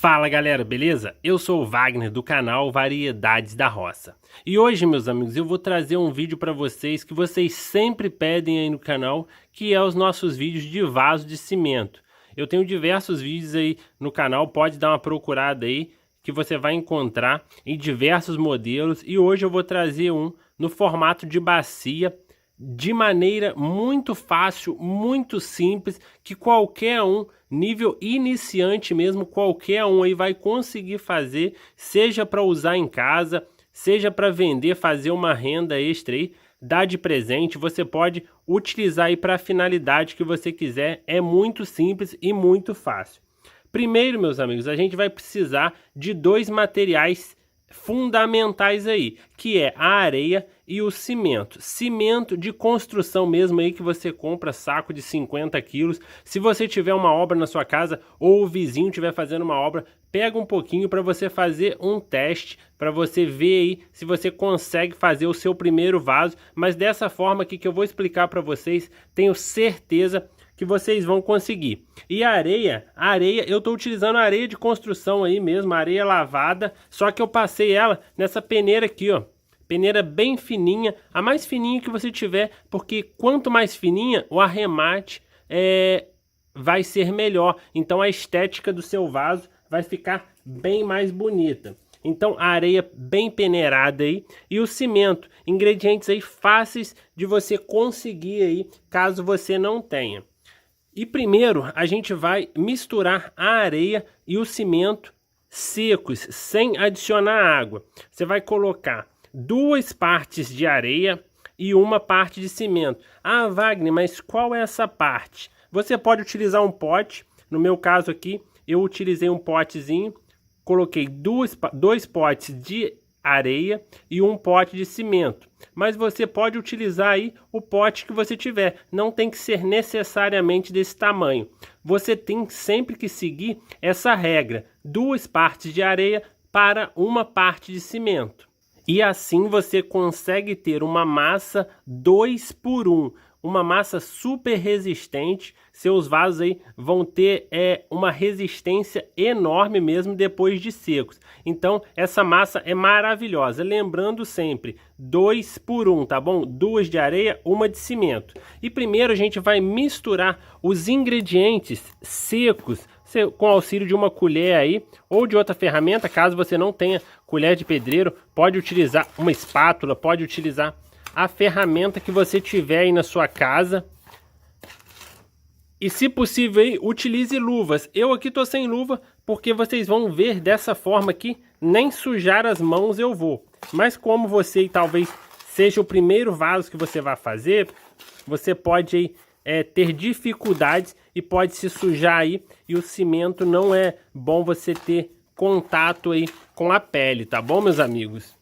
Fala galera, beleza? Eu sou o Wagner do canal Variedades da Roça. E hoje, meus amigos, eu vou trazer um vídeo para vocês que vocês sempre pedem aí no canal, que é os nossos vídeos de vaso de cimento. Eu tenho diversos vídeos aí no canal, pode dar uma procurada aí, que você vai encontrar em diversos modelos. E hoje eu vou trazer um no formato de bacia, de maneira muito fácil, muito simples, que qualquer um, nível iniciante mesmo, qualquer um aí vai conseguir fazer, seja para usar em casa, seja para vender, fazer uma renda extra aí, dar de presente, você pode utilizar aí para a finalidade que você quiser, é muito simples e muito fácil. Primeiro, meus amigos, a gente vai precisar de dois materiais fundamentais aí, que é a areia e o cimento. Cimento de construção mesmo aí, que você compra saco de 50 quilos. Se você tiver uma obra na sua casa ou o vizinho estiver fazendo uma obra, pega um pouquinho para você fazer um teste, para você ver aí se você consegue fazer o seu primeiro vaso. Mas dessa forma aqui que eu vou explicar para vocês, tenho certeza que vocês vão conseguir. E a areia eu estou utilizando a areia de construção aí mesmo, areia lavada, só que eu passei ela nessa peneira aqui, ó. Peneira bem fininha, a mais fininha que você tiver, porque quanto mais fininha, o arremate vai ser melhor. Então a estética do seu vaso vai ficar bem mais bonita. Então a areia bem peneirada aí e o cimento, ingredientes aí fáceis de você conseguir aí, caso você não tenha. E primeiro a gente vai misturar a areia e o cimento secos, sem adicionar água. Você vai colocar 2 partes de areia e 1 parte de cimento. Ah, Wagner, mas qual é essa parte? Você pode utilizar um pote. No meu caso aqui, eu utilizei um potezinho, coloquei 2 potes de areia e 1 pote de cimento. Mas você pode utilizar aí o pote que você tiver. Não tem que ser necessariamente desse tamanho. Você tem sempre que seguir essa regra: 2 partes de areia para 1 parte de cimento. E assim você consegue ter uma massa 2 por 1. Uma massa super resistente. Seus vasos aí vão ter uma resistência enorme mesmo depois de secos. Então essa massa é maravilhosa. Lembrando sempre, 2 por 1, tá bom? 2 de areia, 1 de cimento. E primeiro a gente vai misturar os ingredientes secos com auxílio de uma colher aí, ou de outra ferramenta. Caso você não tenha colher de pedreiro, pode utilizar uma espátula, pode utilizar a ferramenta que você tiver aí na sua casa. E se possível aí, utilize luvas. Eu aqui tô sem luva, porque vocês vão ver dessa forma aqui, nem sujar as mãos eu vou. Mas como você talvez seja o primeiro vaso que você vai fazer, você pode aí ter dificuldades e pode se sujar aí, e o cimento não é bom você ter contato aí com a pele, tá bom, meus amigos?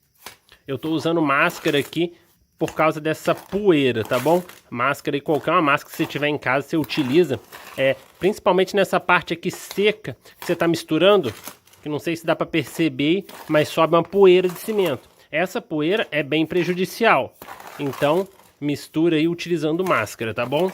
Eu tô usando máscara aqui por causa dessa poeira, tá bom? Máscara, e qualquer uma máscara que você tiver em casa, você utiliza, principalmente nessa parte aqui seca que você tá misturando, que não sei se dá para perceber, mas sobe uma poeira de cimento. Essa poeira é bem prejudicial, então mistura aí utilizando máscara, tá bom?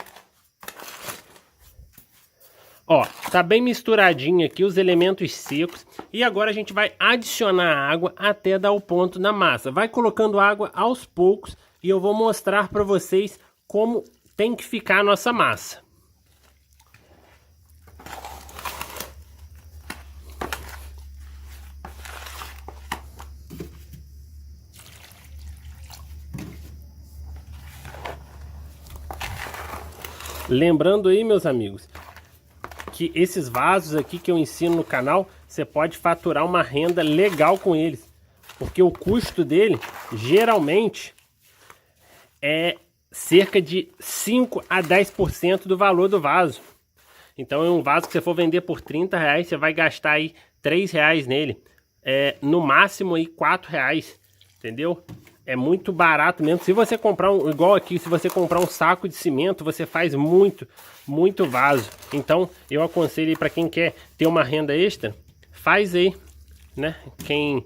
Ó, tá bem misturadinho aqui os elementos secos. E agora a gente vai adicionar água até dar o ponto na massa. Vai colocando água aos poucos e eu vou mostrar para vocês como tem que ficar a nossa massa. Lembrando aí, meus amigos, que esses vasos aqui que eu ensino no canal, você pode faturar uma renda legal com eles, porque o custo dele geralmente é cerca de 5 a 10% do valor do vaso. Então é um vaso que você for vender por 30 reais, você vai gastar aí 3 reais nele, no máximo aí 4 reais, entendeu? É muito barato mesmo. Se você comprar igual aqui, se você comprar um saco de cimento, você faz muito vaso. Então eu aconselho aí para quem quer ter uma renda extra, faz aí, né? Quem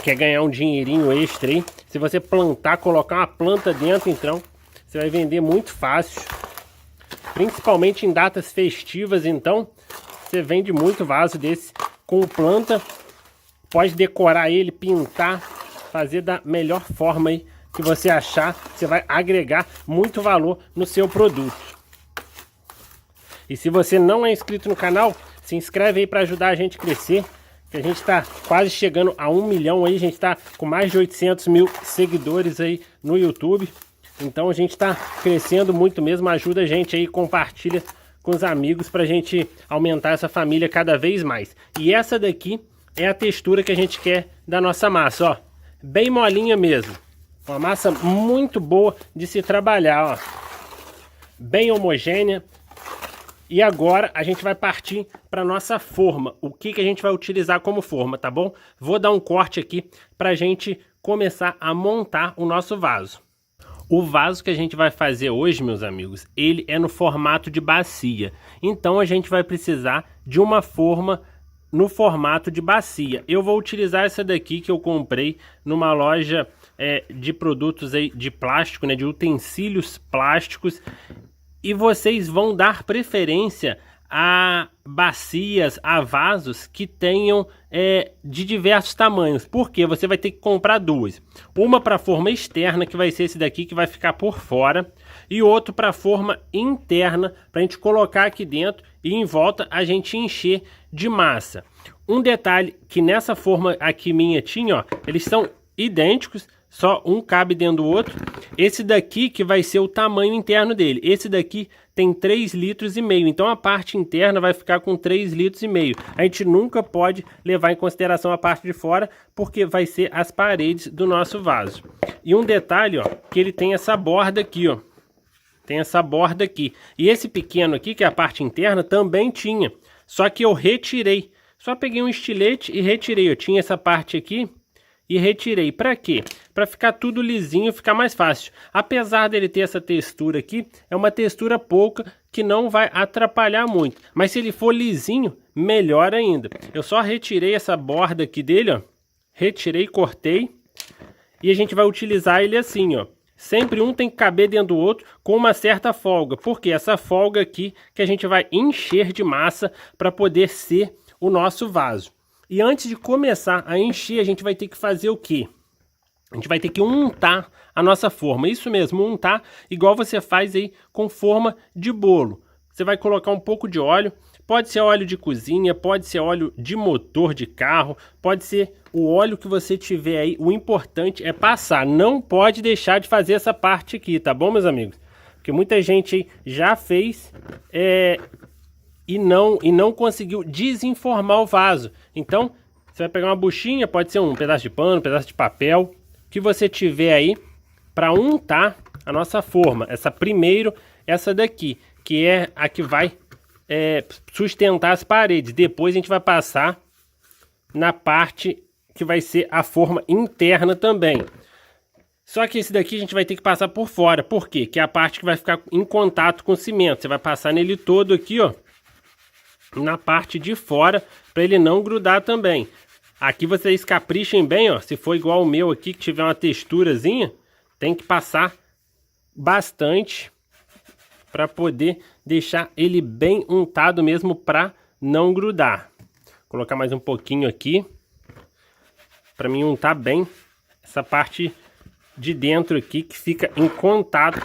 quer ganhar um dinheirinho extra aí, se você plantar, colocar uma planta dentro, então você vai vender muito fácil. Principalmente em datas festivas, então você vende muito vaso desse com planta, pode decorar ele, pintar, fazer da melhor forma aí que você achar. Você vai agregar muito valor no seu produto. E se você não é inscrito no canal, se inscreve aí para ajudar a gente a crescer. Que a gente está quase chegando a 1 milhão aí, a gente está com mais de 800 mil seguidores aí no YouTube. Então a gente está crescendo muito mesmo, ajuda a gente aí, compartilha com os amigos para a gente aumentar essa família cada vez mais. E essa daqui é a textura que a gente quer da nossa massa, ó. Bem molinha mesmo. Uma massa muito boa de se trabalhar, ó. Bem homogênea. E agora a gente vai partir para nossa forma. O que a gente vai utilizar como forma, tá bom? Vou dar um corte aqui para a gente começar a montar o nosso vaso. O vaso que a gente vai fazer hoje, meus amigos, ele é no formato de bacia. Então a gente vai precisar de uma forma no formato de bacia. Eu vou utilizar essa daqui que eu comprei numa loja de produtos aí de plástico, né, de utensílios plásticos. E vocês vão dar preferência a bacias, a vasos que tenham de diversos tamanhos. Porque você vai ter que comprar duas. Uma para a forma externa, que vai ser esse daqui que vai ficar por fora. E outro para a forma interna, para a gente colocar aqui dentro e em volta a gente encher de massa. Um detalhe que nessa forma aqui minha tinha, ó, eles são idênticos. Só um cabe dentro do outro. Esse daqui que vai ser o tamanho interno dele. Esse daqui tem 3,5 litros. Então a parte interna vai ficar com 3,5 litros. A gente nunca pode levar em consideração a parte de fora, porque vai ser as paredes do nosso vaso. E um detalhe, ó, que ele tem essa borda aqui, ó. Tem essa borda aqui. E esse pequeno aqui, que é a parte interna, também tinha. Só que eu retirei. Só peguei um estilete e retirei. Eu tinha essa parte aqui e retirei. Para quê? Para ficar tudo lisinho, ficar mais fácil. Apesar dele ter essa textura aqui, é uma textura pouca que não vai atrapalhar muito. Mas se ele for lisinho, melhor ainda. Eu só retirei essa borda aqui dele, ó. Retirei, cortei. E a gente vai utilizar ele assim, ó. Sempre um tem que caber dentro do outro com uma certa folga. Porque essa folga aqui que a gente vai encher de massa para poder ser o nosso vaso. E antes de começar a encher, a gente vai ter que fazer o quê? A gente vai ter que untar a nossa forma. Isso mesmo, untar igual você faz aí com forma de bolo. Você vai colocar um pouco de óleo. Pode ser óleo de cozinha, pode ser óleo de motor de carro, pode ser o óleo que você tiver aí. O importante é passar. Não pode deixar de fazer essa parte aqui, tá bom, meus amigos? Porque muita gente aí já fez e não conseguiu desenformar o vaso. Então, você vai pegar uma buchinha, pode ser um pedaço de pano, um pedaço de papel, que você tiver aí para untar a nossa forma. Essa daqui, que é a que vai sustentar as paredes. Depois a gente vai passar na parte que vai ser a forma interna também. Só que esse daqui a gente vai ter que passar por fora. Por quê? Que é a parte que vai ficar em contato com o cimento. Você vai passar nele todo aqui, ó, na parte de fora, para ele não grudar também. Aqui vocês caprichem bem, ó. Se for igual o meu aqui, que tiver uma texturazinha, tem que passar bastante para poder deixar ele bem untado mesmo, para não grudar. Vou colocar mais um pouquinho aqui para mim untar bem essa parte de dentro aqui que fica em contato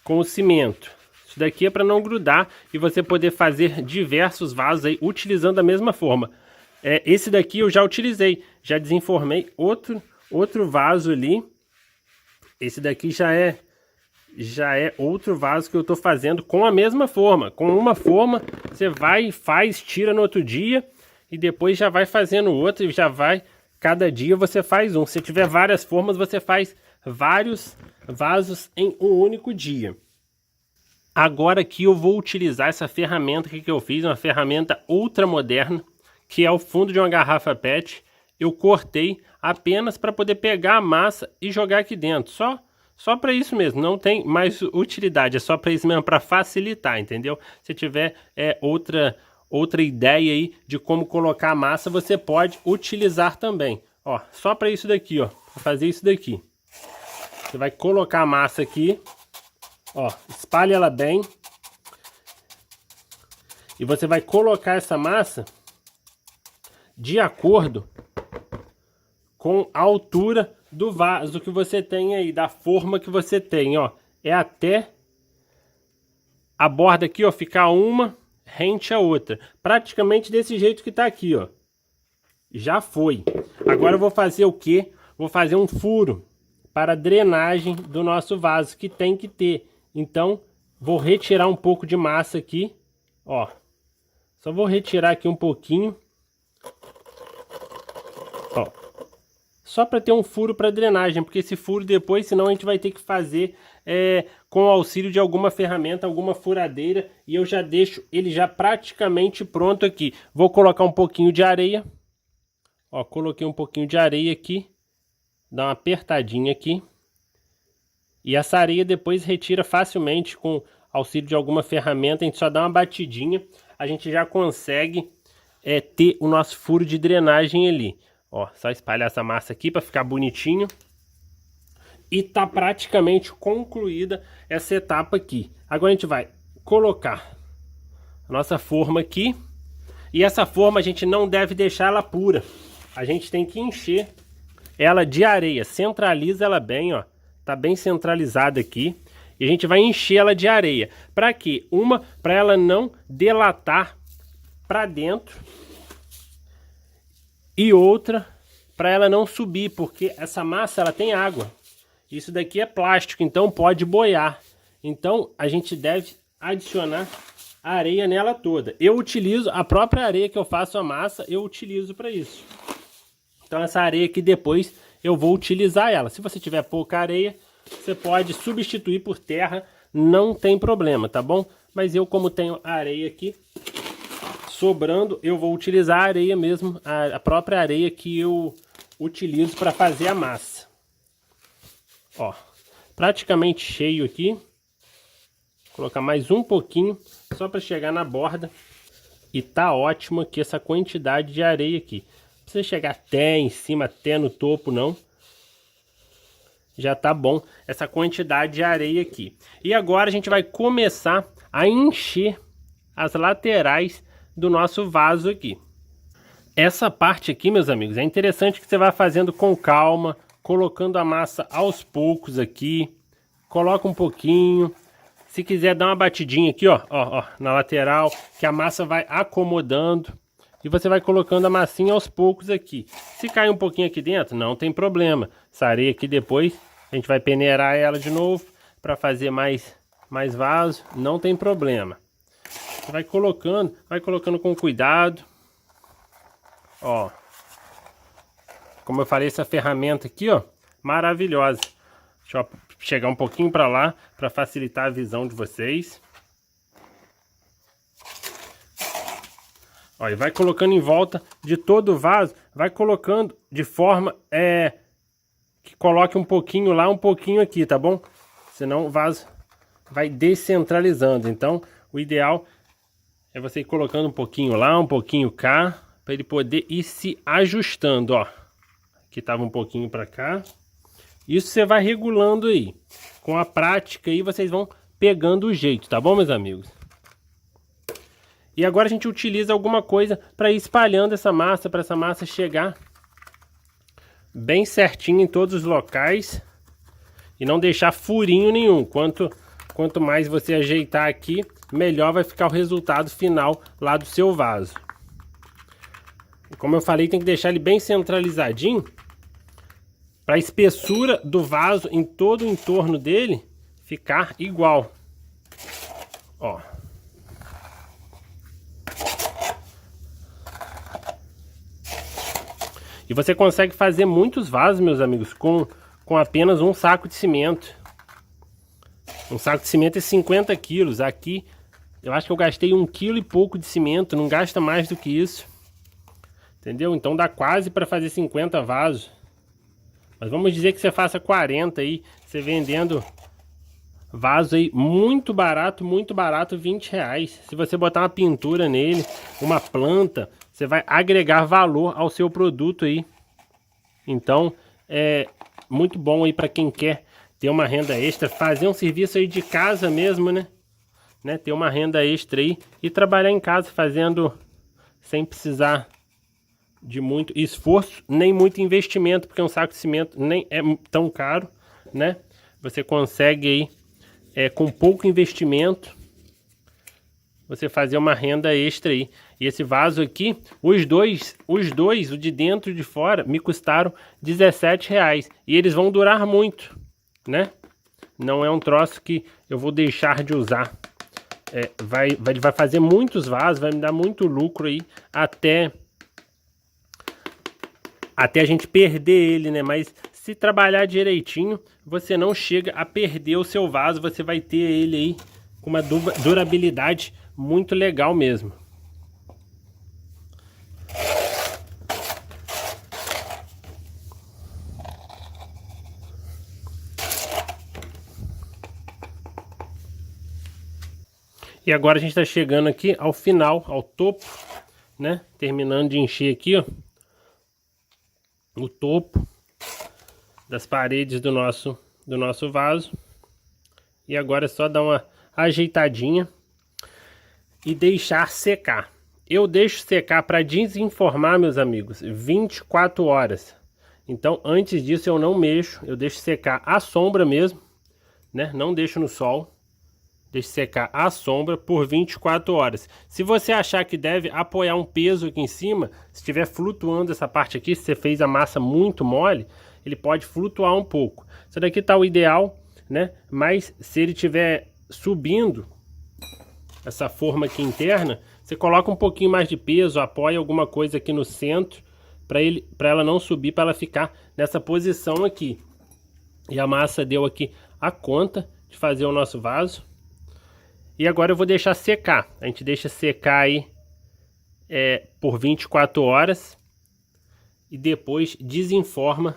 com o cimento. Isso daqui é para não grudar e você poder fazer diversos vasos aí utilizando da mesma forma. Esse daqui eu já utilizei, já desenformei outro vaso ali. Esse daqui já é outro vaso que eu estou fazendo com a mesma forma. Com uma forma, você vai, faz, tira no outro dia e depois já vai fazendo outro e já vai, cada dia você faz um. Se tiver várias formas, você faz vários vasos em um único dia. Agora aqui eu vou utilizar essa ferramenta que eu fiz, uma ferramenta ultra moderna, que é o fundo de uma garrafa PET. Eu cortei apenas para poder pegar a massa e jogar aqui dentro. Só para isso mesmo, não tem mais utilidade, é só para isso mesmo, para facilitar, entendeu? Se tiver outra ideia aí de como colocar a massa, você pode utilizar também. Ó, só para isso daqui, ó, para fazer isso daqui. Você vai colocar a massa aqui, ó, espalha ela bem. E você vai colocar essa massa de acordo com a altura do vaso que você tem aí, da forma que você tem, ó. É até a borda aqui, ó, ficar uma rente à outra. Praticamente desse jeito que tá aqui, ó. Já foi. Agora eu vou fazer o quê? Vou fazer um furo para a drenagem do nosso vaso, que tem que ter. Então, vou retirar um pouco de massa aqui, ó. Só vou retirar aqui um pouquinho. Ó. Só para ter um furo para drenagem, porque esse furo depois, senão a gente vai ter que fazer com o auxílio de alguma ferramenta, alguma furadeira, e eu já deixo ele já praticamente pronto aqui. Vou colocar um pouquinho de areia. Ó, coloquei um pouquinho de areia aqui, dá uma apertadinha aqui. E essa areia depois retira facilmente com auxílio de alguma ferramenta, a gente só dá uma batidinha, a gente já consegue ter o nosso furo de drenagem ali. Ó, só espalhar essa massa aqui para ficar bonitinho. E tá praticamente concluída essa etapa aqui. Agora a gente vai colocar a nossa forma aqui. E essa forma a gente não deve deixar ela pura. A gente tem que encher ela de areia. Centraliza ela bem, ó. Tá bem centralizada aqui. E a gente vai encher ela de areia. Para quê? Uma, para ela não delatar para dentro. E outra, para ela não subir, porque essa massa ela tem água. Isso daqui é plástico, então pode boiar. Então a gente deve adicionar areia nela toda. Eu utilizo a própria areia que eu faço a massa, eu utilizo para isso. Então essa areia aqui depois eu vou utilizar ela. Se você tiver pouca areia, você pode substituir por terra, não tem problema, tá bom? Mas eu, como tenho areia aqui sobrando, eu vou utilizar a areia mesmo, a própria areia que eu utilizo para fazer a massa. Ó, praticamente cheio aqui. Vou colocar mais um pouquinho, só para chegar na borda. E tá ótimo aqui essa quantidade de areia aqui. Não precisa chegar até em cima, até no topo, não. Já tá bom essa quantidade de areia aqui. E agora a gente vai começar a encher as laterais do nosso vaso aqui. Essa parte aqui, meus amigos, é interessante que você vá fazendo com calma, colocando a massa aos poucos aqui. Coloca um pouquinho. Se quiser dar uma batidinha aqui, ó, na lateral, que a massa vai acomodando. E você vai colocando a massinha aos poucos aqui. Se cair um pouquinho aqui dentro, não tem problema. Essa areia aqui depois, a gente vai peneirar ela de novo para fazer mais vaso. Não tem problema. Você vai colocando com cuidado. Ó. Como eu falei, essa ferramenta aqui, ó, maravilhosa. Deixa eu chegar um pouquinho para lá, para facilitar a visão de vocês. Ó, e vai colocando em volta de todo o vaso, vai colocando de forma que coloque um pouquinho lá, um pouquinho aqui, tá bom? Senão o vaso vai descentralizando. Então, o ideal é você ir colocando um pouquinho lá, um pouquinho cá, para ele poder ir se ajustando, ó. Aqui tava um pouquinho para cá. Isso você vai regulando aí. Com a prática aí vocês vão pegando o jeito, tá bom, meus amigos? E agora a gente utiliza alguma coisa para ir espalhando essa massa, para essa massa chegar bem certinho em todos os locais e não deixar furinho nenhum. Quanto mais você ajeitar aqui, melhor vai ficar o resultado final lá do seu vaso. Como eu falei, tem que deixar ele bem centralizadinho para a espessura do vaso em todo o entorno dele ficar igual. Ó. E você consegue fazer muitos vasos, meus amigos, com apenas um saco de cimento. Um saco de cimento é 50 quilos. Aqui, eu acho que eu gastei 1 quilo e pouco de cimento. Não gasta mais do que isso. Entendeu? Então dá quase para fazer 50 vasos. Mas vamos dizer que você faça 40 aí. Você vendendo vaso aí muito barato, R$20. Se você botar uma pintura nele, uma planta, você vai agregar valor ao seu produto aí. Então, é muito bom aí para quem quer ter uma renda extra, fazer um serviço aí de casa mesmo, né? Ter uma renda extra aí e trabalhar em casa fazendo sem precisar de muito esforço, nem muito investimento, porque um saco de cimento nem é tão caro, né? Você consegue aí, com pouco investimento, você fazer uma renda extra aí. E esse vaso aqui, os dois, o de dentro e de fora, me custaram R$17. E eles vão durar muito, né? Não é um troço que eu vou deixar de usar. Vai fazer muitos vasos, vai me dar muito lucro aí até a gente perder ele, né? Mas se trabalhar direitinho, você não chega a perder o seu vaso, você vai ter ele aí com uma durabilidade muito legal mesmo. E agora a gente está chegando aqui ao final, ao topo, né? Terminando de encher aqui, ó, o topo das paredes do nosso vaso. E agora é só dar uma ajeitadinha e deixar secar. Eu deixo secar para desenformar, meus amigos, 24 horas. Então, antes disso eu não mexo, eu deixo secar à sombra mesmo, né? Não deixo no sol. Deixe secar à sombra por 24 horas. Se você achar que deve apoiar um peso aqui em cima, se estiver flutuando essa parte aqui, se você fez a massa muito mole, ele pode flutuar um pouco. Isso daqui tá o ideal, né? Mas se ele estiver subindo, essa forma aqui interna, você coloca um pouquinho mais de peso, apoia alguma coisa aqui no centro, para ela não subir, para ela ficar nessa posição aqui. E a massa deu aqui a conta de fazer o nosso vaso. E agora eu vou deixar secar. A gente deixa secar aí por 24 horas. E depois desenforma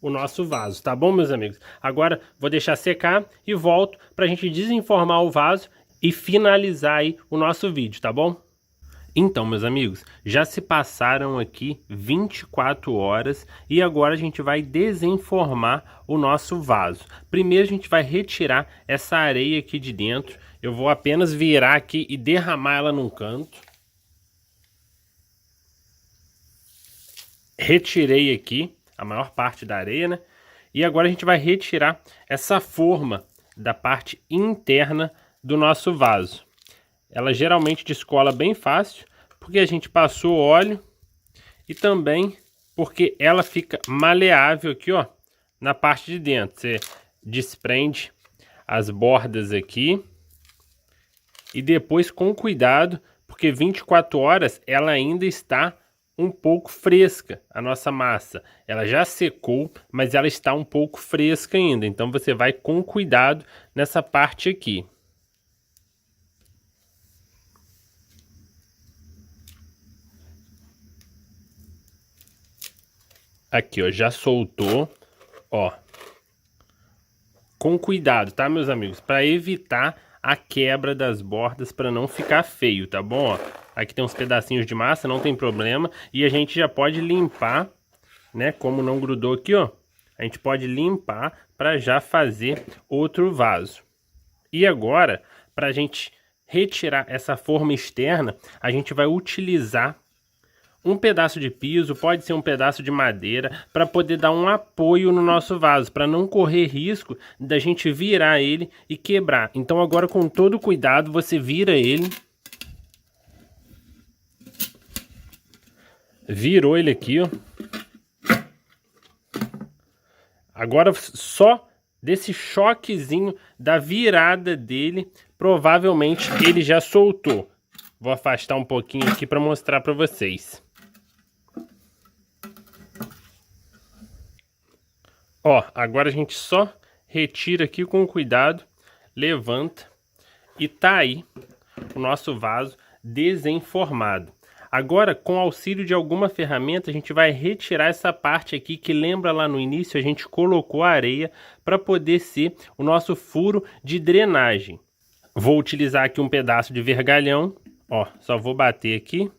o nosso vaso, tá bom, meus amigos? Agora vou deixar secar e volto para a gente desenformar o vaso e finalizar aí o nosso vídeo, tá bom? Então, meus amigos, já se passaram aqui 24 horas e agora a gente vai desenformar o nosso vaso. Primeiro a gente vai retirar essa areia aqui de dentro. Eu vou apenas virar aqui e derramar ela num canto. Retirei aqui a maior parte da areia, né? E agora a gente vai retirar essa forma da parte interna do nosso vaso. Ela geralmente descola bem fácil, porque a gente passou óleo e também porque ela fica maleável aqui, ó, na parte de dentro. Você desprende as bordas aqui e depois com cuidado, porque 24 horas ela ainda está um pouco fresca, a nossa massa. Ela já secou, mas ela está um pouco fresca ainda. Então você vai com cuidado nessa parte aqui. Aqui, ó, já soltou, ó. Com cuidado, tá, meus amigos? Para evitar a quebra das bordas, para não ficar feio, tá bom? Ó, aqui tem uns pedacinhos de massa, não tem problema. E a gente já pode limpar, né? Como não grudou aqui, ó. A gente pode limpar para já fazer outro vaso. E agora, para a gente retirar essa forma externa, a gente vai utilizar um pedaço de piso, pode ser um pedaço de madeira, para poder dar um apoio no nosso vaso, para não correr risco da gente virar ele e quebrar. Então agora, com todo cuidado, você vira ele. Virou ele aqui, ó. Agora, só desse choquezinho da virada dele, provavelmente ele já soltou. Vou afastar um pouquinho aqui para mostrar para vocês. Ó, agora a gente só retira aqui com cuidado, levanta e tá aí o nosso vaso desenformado. Agora, com auxílio de alguma ferramenta, a gente vai retirar essa parte aqui que lembra lá no início, a gente colocou a areia para poder ser o nosso furo de drenagem. Vou utilizar aqui um pedaço de vergalhão, ó, só vou bater aqui,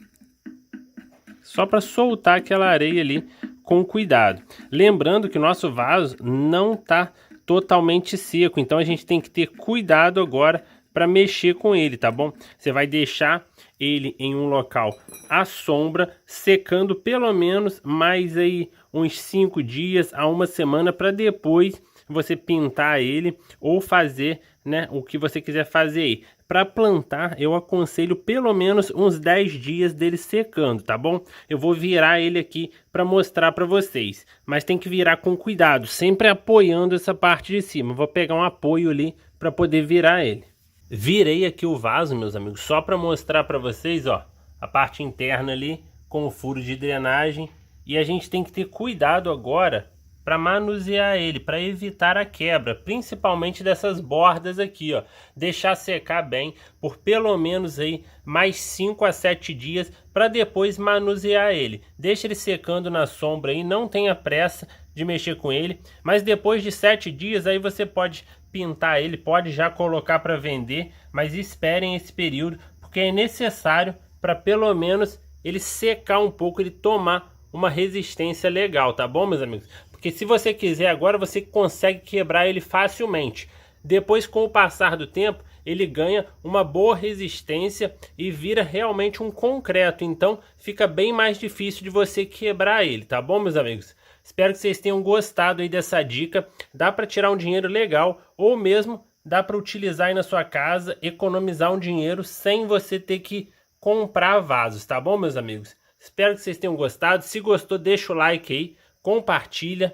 só para soltar aquela areia ali com cuidado. Lembrando que o nosso vaso não está totalmente seco, então a gente tem que ter cuidado agora para mexer com ele, tá bom? Você vai deixar ele em um local à sombra, secando pelo menos mais aí uns 5 dias a uma semana, para depois você pintar ele ou fazer, né, o que você quiser fazer aí. Para plantar, eu aconselho pelo menos uns 10 dias dele secando, tá bom? Eu vou virar ele aqui para mostrar para vocês, mas tem que virar com cuidado, sempre apoiando essa parte de cima. Vou pegar um apoio ali para poder virar ele. Virei aqui o vaso, meus amigos, só para mostrar para vocês, ó, a parte interna ali com o furo de drenagem. E a gente tem que ter cuidado agora para manusear ele, para evitar a quebra, principalmente dessas bordas aqui, ó. Deixar secar bem por pelo menos aí mais 5 a 7 dias para depois manusear ele. Deixa ele secando na sombra aí, não tenha pressa de mexer com ele, mas depois de 7 dias aí você pode pintar ele, pode já colocar para vender, mas esperem esse período, porque é necessário para pelo menos ele secar um pouco, ele tomar uma resistência legal, tá bom, meus amigos? Porque se você quiser agora, você consegue quebrar ele facilmente. Depois, com o passar do tempo, ele ganha uma boa resistência e vira realmente um concreto. Então, fica bem mais difícil de você quebrar ele, tá bom, meus amigos? Espero que vocês tenham gostado aí dessa dica. Dá para tirar um dinheiro legal ou mesmo dá para utilizar aí na sua casa, economizar um dinheiro sem você ter que comprar vasos, tá bom, meus amigos? Espero que vocês tenham gostado. Se gostou, deixa o like aí, compartilha.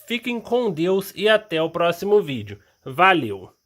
Fiquem com Deus e até o próximo vídeo. Valeu!